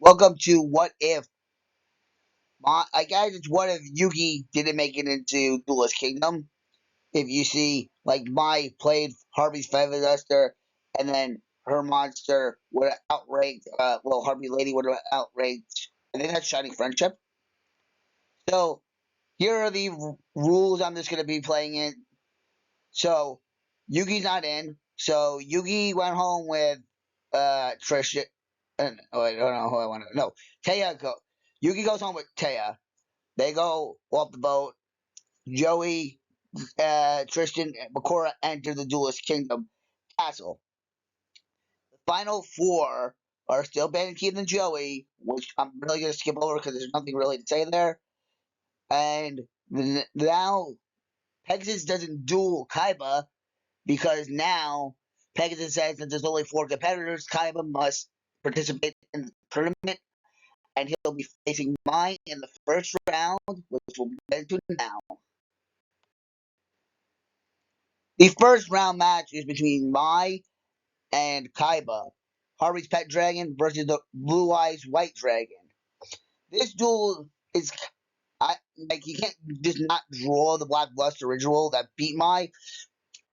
Welcome to What If. I guess it's what if Yugi didn't make it into Duelist Kingdom. If you see, like, Mai played Harvey's Feather Duster, and then her monster would have outranked, Harvey Lady would have outranked, I think that's Shining Friendship. So, here are the rules I'm just going to be playing in. So, Yugi's not in. So, Yugi went home with, Trisha. Oh, I don't know who I want to. No, Taya go. Yugi goes home with Taya. They go off the boat. Joey, Tristan, and Bakura enter the Duelist Kingdom castle. The final four are still Bandit and Joey, which I'm really going to skip over because there's nothing really to say there. And now Pegasus doesn't duel Kaiba because now Pegasus says that there's only four competitors. Kaiba must participate in the tournament, and he'll be facing Mai in the first round, which we'll get into now. The first round match is between Mai and Kaiba, Harvey's pet dragon versus the Blue Eyes White Dragon. This duel is like you can't just not draw the Black Lust original that beat Mai.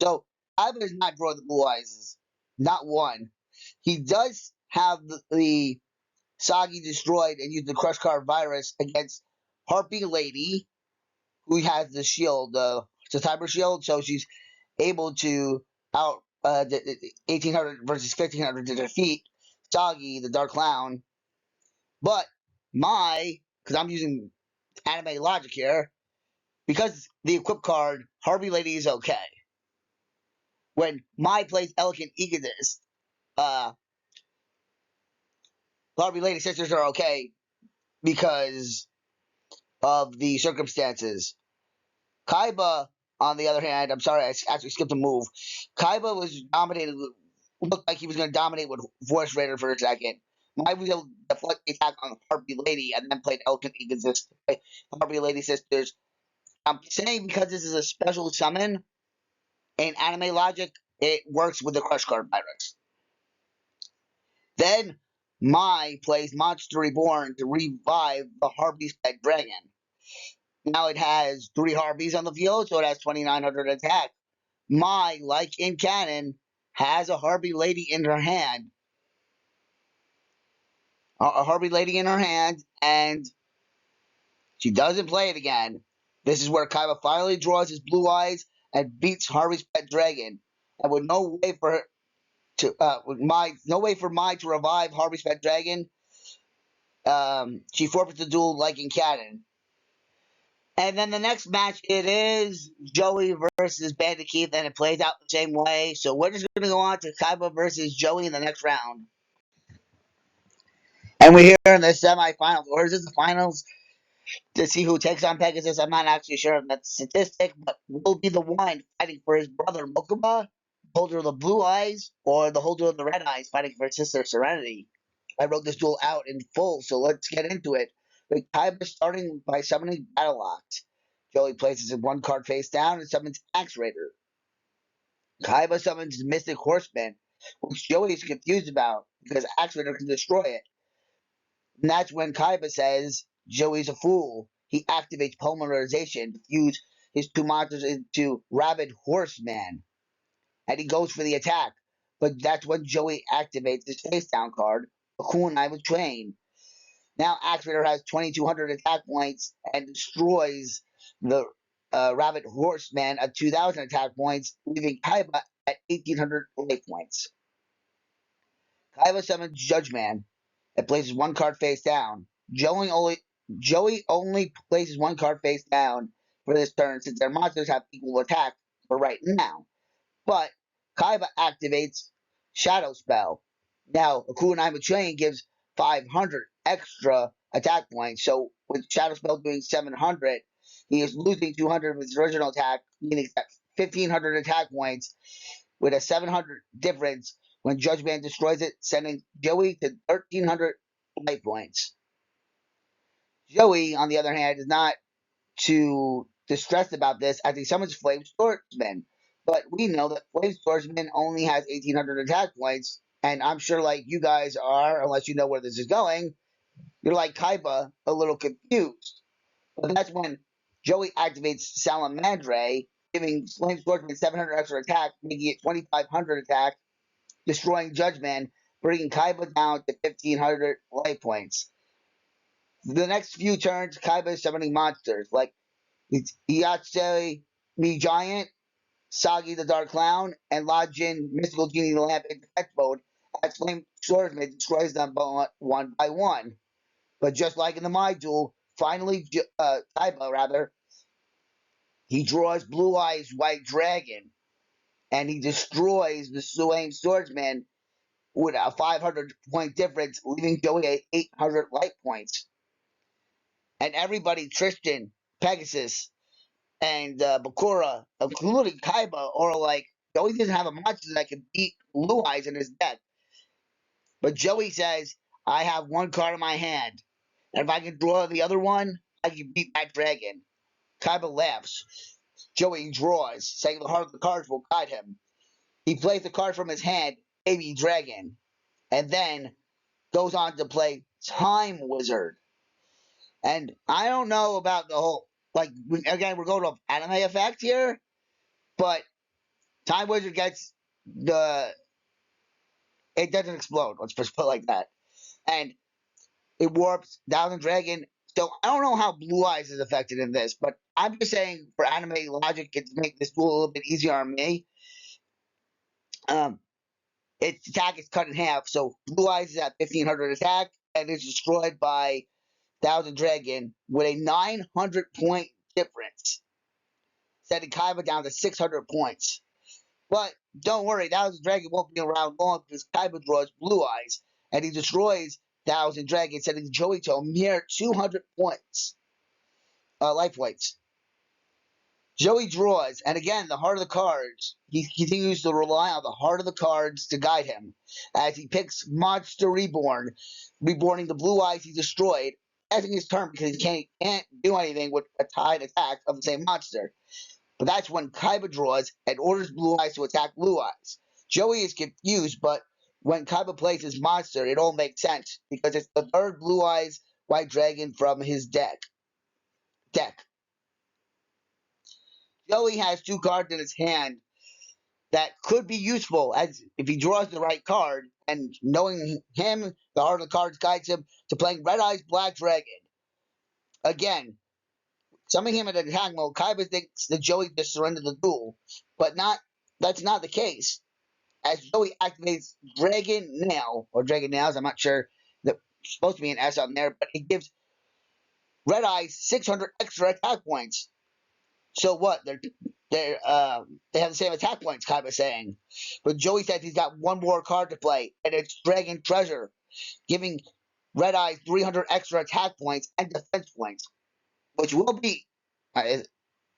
So Kaiba does not draw the Blue Eyes, not one. He does have the Sagi destroyed and use the Crush Card virus against Harpy Lady, who has the shield, the Cyber Shield, so she's able to out 1800 versus 1500 to defeat Sagi, the Dark Clown. But because I'm using anime logic here, because the equip card, Harvey Lady is okay. When Mai plays Elegant Egotist, uh, Harvey Lady sisters are okay because of the circumstances. Kaiba, on the other hand, I'm sorry, I actually skipped a move. Kaiba was dominated, looked like he was going to dominate with Voice Raider for a second. Mai was able to deflect the attack on Harpy Lady and then played Elegant Egotist. Harpy Lady sisters. I'm saying because this is a special summon in anime logic, it works with the Crush Card virus. Then Mai plays Monster Reborn to revive the Harpy's pet dragon. Now it has 3 Harpies on the field, so it has 2,900 attack. Mai, like in canon, has a Harpy Lady in her hand. A Harpy Lady in her hand, and she doesn't play it again. This is where Kaiba finally draws his blue eyes and beats Harvey's pet dragon. And with no way for her to, no way for Mai to revive Harvey's pet dragon, she forfeits the duel like in canon. And then the next match, it is Joey versus Bandit Keith, and it plays out the same way. So we're just going to go on to Kaiba versus Joey in the next round. And we're here in the semifinals, or is it the finals, to see who takes on Pegasus. I'm not actually sure of that statistic, but will be the one fighting for his brother Mokuba, holder of the blue eyes, or the holder of the red eyes fighting for his sister Serenity. I wrote this duel out in full, so let's get into it. With Kaiba starting by summoning Battle Ox. Joey places his one card face down and summons Axe Raider. Kaiba summons Mystic Horseman, which Joey is confused about because Axe Raider can destroy it. And that's when Kaiba says Joey's a fool. He activates polymerization to fuse his two monsters into Rabid Horseman. And he goes for the attack. But that's when Joey activates his face down card, a Kunai with Train. Now Axe Raider has 2,200 attack points and destroys the Rabid Horseman at 2,000 attack points, leaving Kaiba at 1,800 life points. Kaiba summons Judgeman and places one card face down. Joey only places one card face down for this turn since their monsters have equal attack for right now. But Kaiba activates Shadow Spell. Now, a Kunai Chain gives 500 extra attack points. So with Shadow Spell doing 700, he is losing 200 of his original attack, meaning that 1,500 attack points with a 700 difference when Judge Man destroys it, sending Joey to 1,300 life points. Joey, on the other hand, is not too distressed about this as he summons Flame Swordsman. But we know that Flame Swordsman only has 1,800 attack points, and I'm sure, like you guys are, unless you know where this is going, You're like Kaiba, a little confused. But that's when Joey activates Salamandre, giving Flame Swordsman 700 extra attack, making it 2,500 attack, destroying Judgment, bringing Kaiba down to 1,500 life points. The next few turns, Kaiba is summoning monsters like Iatse Me Giant, Sagi the Dark Clown, and Lajin Mystical Genie Lamp in defense mode as Flame Swordsman destroys them one by one. But just like in the My Duel, finally, Kaiba, rather, he draws Blue Eyes White Dragon, and he destroys the Flame Swordsman with a 500 point difference, leaving Joey at 800 life points. And everybody, Tristan, Pegasus, and Bakura, including Kaiba, are like, Joey doesn't have a monster that can beat Blue Eyes in his deck. But Joey says, I have one card in my hand, and if I can draw the other one, I can beat that dragon. Kaiba laughs. Joey draws, saying the heart of the cards will guide him. He plays the card from his hand, Baby Dragon, and then goes on to play Time Wizard. And I don't know about the whole, like, again, we're going to anime effect here, but Time Wizard gets it doesn't explode, let's just put it like that. And it warps Thousand Dragon. So I don't know how Blue Eyes is affected in this, but I'm just saying for anime logic, to make this duel a little bit easier on me. Um, its attack is cut in half, so Blue Eyes is at 1,500 attack, and it's destroyed by Thousand Dragon with a 900 point difference, setting Kaiba down to 600 points. But don't worry, Thousand Dragon won't be around long because Kaiba draws Blue Eyes, and he destroys Thousand Dragon, setting Joey to a mere 200 points, life points. Joey draws, and again, the heart of the cards. He continues to rely on the heart of the cards to guide him as he picks Monster Reborn, reborning the Blue Eyes he destroyed, ending his turn because he can't do anything with a tied attack of the same monster. But that's when Kaiba draws and orders Blue Eyes to attack Blue Eyes. Joey is confused, but when Kaiba plays his monster, it all makes sense because it's the third Blue Eyes White Dragon from his deck. Joey has two cards in his hand that could be useful as if he draws the right card, and knowing him, the heart of the cards guides him to playing Red Eyes Black Dragon. Again, summoning him in attack mode, Kaiba thinks that Joey just surrendered the duel, but that's not the case. As Joey activates Dragon Nail, or Dragon Nails, I'm not sure, there's supposed to be an S on there, but it gives Red Eyes 600 extra attack points. So what? They have the same attack points, Kaiba saying. But Joey says he's got one more card to play, and it's Dragon Treasure, giving Red Eyes 300 extra attack points and defense points, which will be,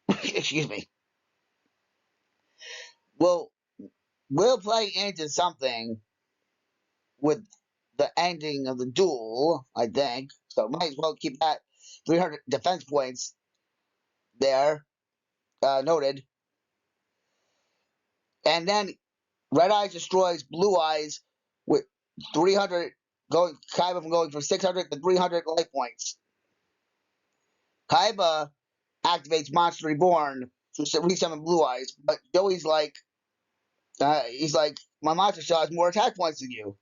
excuse me, will play into something with the ending of the duel, I think. So might as well keep that 300 defense points there noted. And then Red Eyes destroys Blue Eyes with 300, Kaiba from going from 600 to 300 life points. Kaiba activates Monster Reborn to resummon Blue Eyes, but Joey's like, he's like, my monster still has more attack points than you.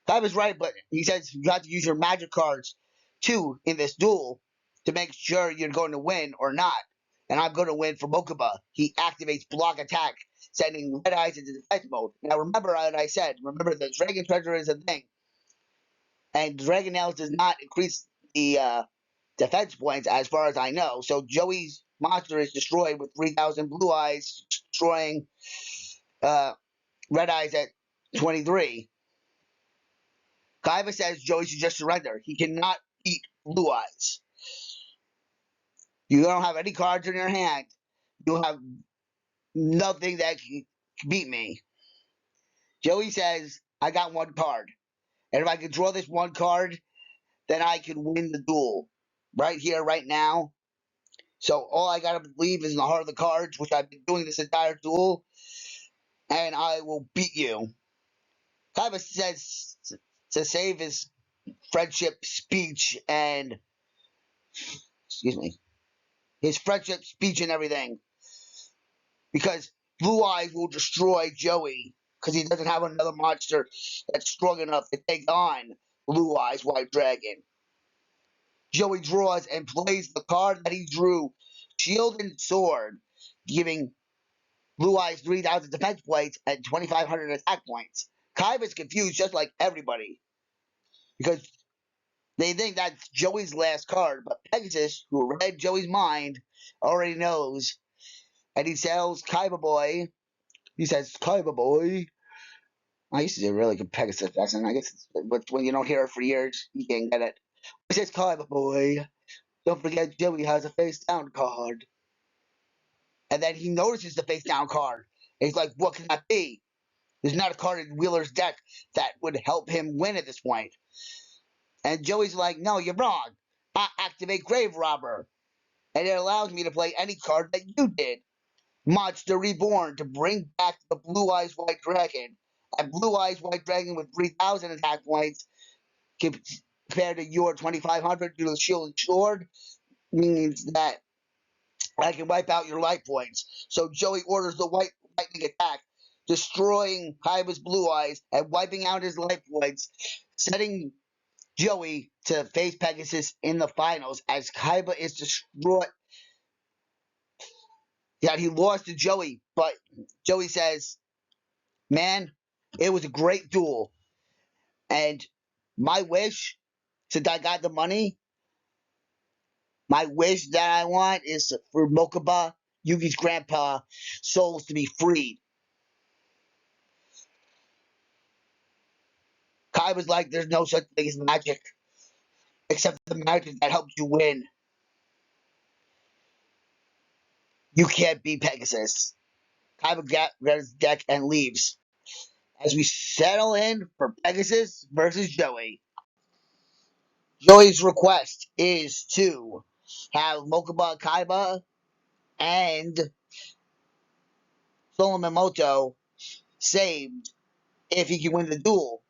Kaiba's right, but he says you have to use your magic cards too in this duel to make sure you're going to win or not. And I'm going to win for Mokuba. He activates Block Attack, sending Red Eyes into defense mode. Now remember what I said. Remember the Dragon Treasure is a thing. And Dragon Nails does not increase the defense points as far as I know. So Joey's monster is destroyed with 3,000 Blue Eyes, destroying Red Eyes at 23. Kaiba says Joey should just surrender. He cannot beat Blue Eyes. You don't have any cards in your hand. You have nothing that can beat me. Joey says, I got one card. And if I can draw this one card, then I can win the duel. Right here, right now. So all I gotta believe is in the heart of the cards, which I've been doing this entire duel, and I will beat you. Kaiba says to save his friendship speech and excuse me, his friendship speech and everything, because Blue Eyes will destroy Joey because he doesn't have another monster that's strong enough to take on Blue Eyes White Dragon. Joey draws and plays the card that he drew, Shield and Sword, giving Blue Eyes 3,000 defense points and 2,500 attack points. Kaiba's confused just like everybody because they think that's Joey's last card, but Pegasus, who read Joey's mind, already knows, and he tells Kaiba Boy, he says, Kaiba Boy. I used to do a really good Pegasus lesson. I guess but when you don't hear it for years, you can't get it. He says, Kaiba Boy, don't forget Joey has a face down card. And then he notices the face down card. And he's like, what can that be? There's not a card in Wheeler's deck that would help him win at this point. And Joey's like, no, you're wrong. I activate Grave Robber. And it allows me to play any card that you did. Monster Reborn to bring back the Blue Eyes White Dragon. And Blue Eyes White Dragon with 3,000 attack points compared to your 2,500 due to the Shield and Sword means that I can wipe out your life points. So Joey orders the lightning attack, destroying Kaiba's Blue Eyes and wiping out his life points, setting Joey to face Pegasus in the finals as Kaiba is destroyed. Yeah, he lost to Joey, but Joey says, man, it was a great duel. And my wish, since I got the money, my wish that I want is for Mokuba, Yugi's grandpa, souls to be freed. Kai was like, there's no such thing as magic, except the magic that helps you win. You can't be Pegasus. Kaiba grabs his deck and leaves. As we settle in for Pegasus versus Joey. Joey's request is to have Mokuba Kaiba and Solomon Moto saved if he can win the duel.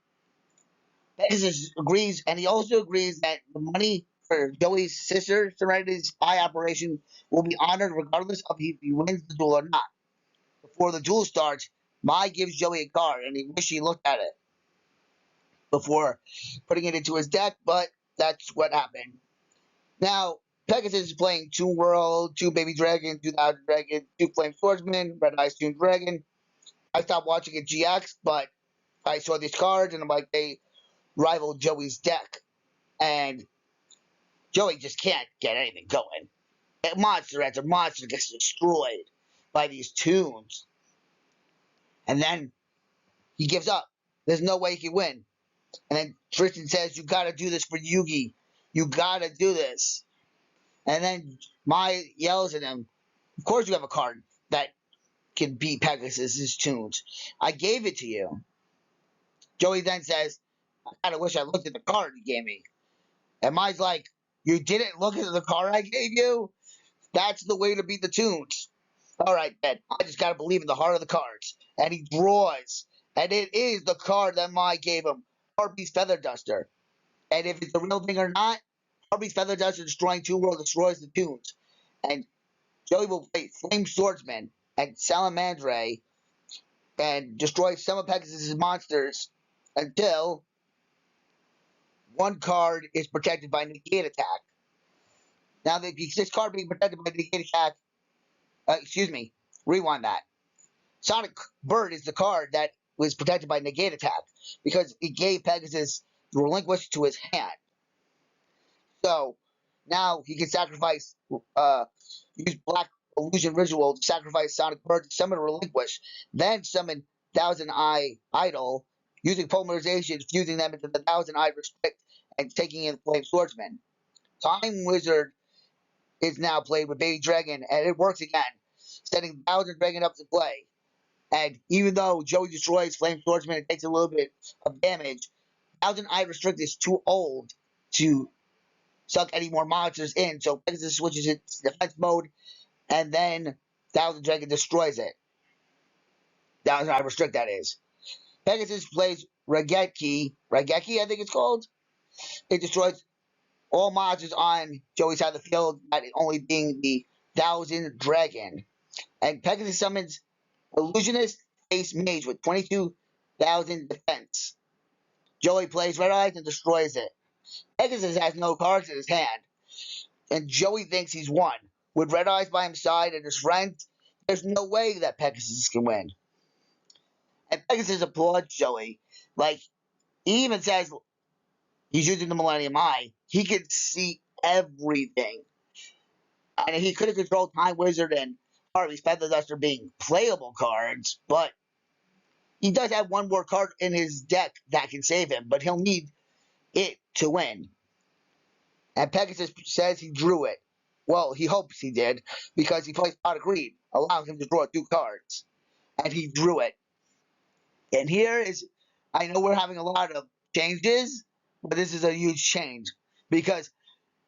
Pegasus agrees, and he also agrees that the money for Joey's sister Serenity's spy operation will be honored regardless of if he wins the duel or not. Before the duel starts, Mai gives Joey a card, and he wishes he looked at it before putting it into his deck, but that's what happened. Now, Pegasus is playing Toon World, 2 Baby Dragon, 2,000 Dragon, 2 Flame Swordsman, Red Eyes Toon Dragon. I stopped watching at GX, but I saw these cards, and I'm like, they rival Joey's deck. And Joey just can't get anything going. Monster after monster gets destroyed by these tunes. And then he gives up. There's no way he can win. And then Tristan says, you gotta do this for Yugi. You gotta do this. And then Mai yells at him, of course you have a card that can beat Pegasus' tunes. I gave it to you. Joey then says, I kinda wish I looked at the card you gave me. And Mai's like, you didn't look at the card I gave you? That's the way to beat the tunes. All right, then. I just gotta believe in the heart of the cards. And he draws. And it is the card that Mai gave him. Harpy's Feather Duster. And if it's the real thing or not, Harpy's Feather Duster destroying Toon World destroys the tunes. And Joey will play Flame Swordsman and Salamandre and destroy some of Pegasus' monsters until one card is protected by Negate Attack. Now, this card being protected by Negate Attack, excuse me, rewind that. Sonic Bird is the card that was protected by Negate Attack because it gave Pegasus the Relinquish to his hand. So now he can sacrifice, use Black Illusion Ritual to sacrifice Sonic Bird to summon Relinquish, then summon Thousand Eye Idol using Polymerization, fusing them into the Thousand Eye Restrict and taking in Flame Swordsman. Time Wizard is now played with Baby Dragon, and it works again, setting Thousand Dragon up to play. And even though Joey destroys Flame Swordsman and takes a little bit of damage, Thousand Eye Restrict is too old to suck any more monsters in, so Pegasus switches its defense mode, and then Thousand Dragon destroys it. Thousand Eye Restrict, that is. Pegasus plays Raigeki, I think it's called, It destroys all monsters on Joey's side of the field, that only being the Thousand Dragon. And Pegasus summons Illusionist Face Mage with 22,000 defense. Joey plays Red Eyes and destroys it. Pegasus has no cards in his hand, and Joey thinks he's won. With Red Eyes by his side and his friends, there's no way that Pegasus can win. And Pegasus applauds Joey. Like, he even says he's using the Millennium Eye. He can see everything. And he could have controlled Time Wizard and Harvey's Feather Duster being playable cards, but he does have one more card in his deck that can save him, but he'll need it to win. And Pegasus says he drew it. Well, he hopes he did, because he plays Pot of Greed, allowing him to draw 2 cards. And he drew it. And here is, I know we're having a lot of changes, but this is a huge change. Because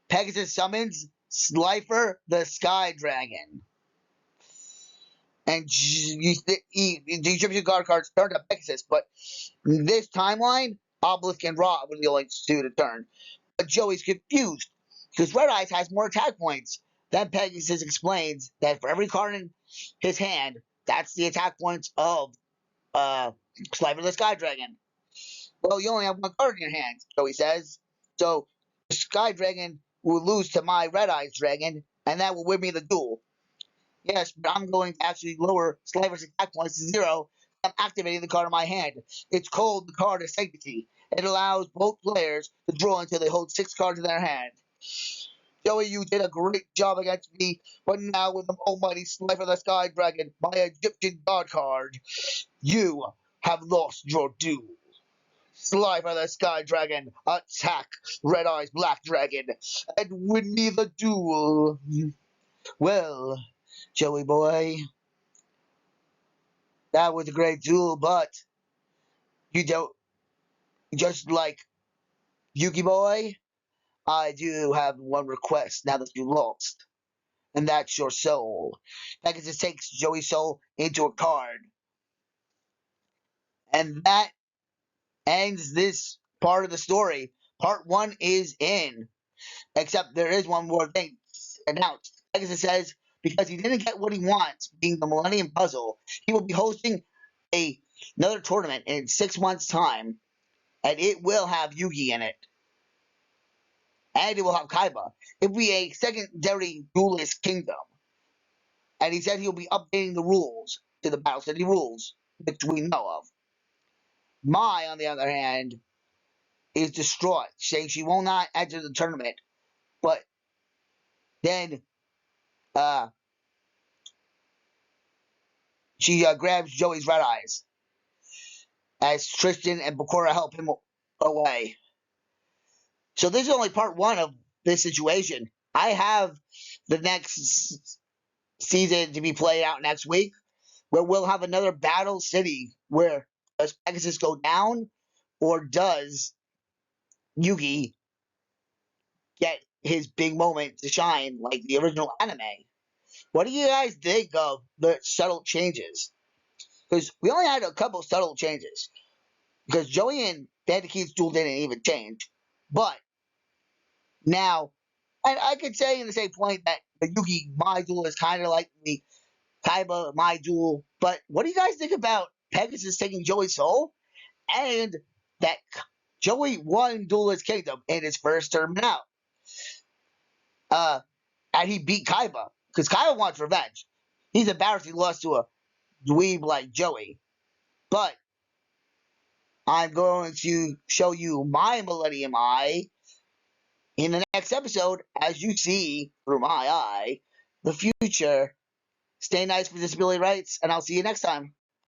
Pegasus summons Slifer the Sky Dragon. And the Egyptian God cards turned to Pegasus, but in this timeline, Obelisk and Ra were the only 2 to turn. But Joey's confused, because Red Eyes has more attack points. Then Pegasus explains that for every card in his hand, that's the attack points of Slifer the Sky Dragon. Well, you only have 1 card in your hand, Joey says. So the Sky Dragon will lose to my Red Eyes Dragon, and that will win me the duel. Yes, but I'm going to actually lower Slifer's attack points to 0. I'm activating the card in my hand. It's called the card of Sanctity. It allows both players to draw until they hold 6 cards in their hand. Joey, you did a great job against me, but now with the almighty Slifer the Sky Dragon, my Egyptian God card, you have lost your duel. Slifer the Sky Dragon, attack Red Eyes Black Dragon, and win me the duel. Well, Joey boy, that was a great duel, but you don't, just like Yugi boy, I do have one request now that you lost, and that's your soul. Pegasus takes Joey's soul into a card, and that ends this part of the story. Part 1 is in, except there is one more thing announced. Pegasus says because he didn't get what he wants, being the Millennium Puzzle, he will be hosting another tournament in 6 months' time, and it will have Yugi in it. And it will have Kaiba. It will be a secondary Duelist Kingdom. And he said he'll be updating the rules to the Battle City rules, which we know of. Mai, on the other hand, is distraught, saying she will not enter the tournament. But then she grabs Joey's Red Eyes as Tristan and Bakura help him away. So this is only part 1 of this situation. I have the next season to be played out next week, where we'll have another Battle City where does Pegasus go down, or does Yugi get his big moment to shine like the original anime? What do you guys think of the subtle changes? Because we only had a couple subtle changes. Because Joey and Bandicoot's duel didn't even change. But now, and I could say in the same point that the Yugi Mai duel is kind of like the Kaiba Mai duel. But what do you guys think about Pegasus taking Joey's soul? And that Joey won Duelist Kingdom in his first tournament out. And he beat Kaiba. Because Kaiba wants revenge. He's embarrassed he lost to a dweeb like Joey. But I'm going to show you my Millennium Eye in the next episode as you see through my eye the future. Stay nice for disability rights, and I'll see you next time.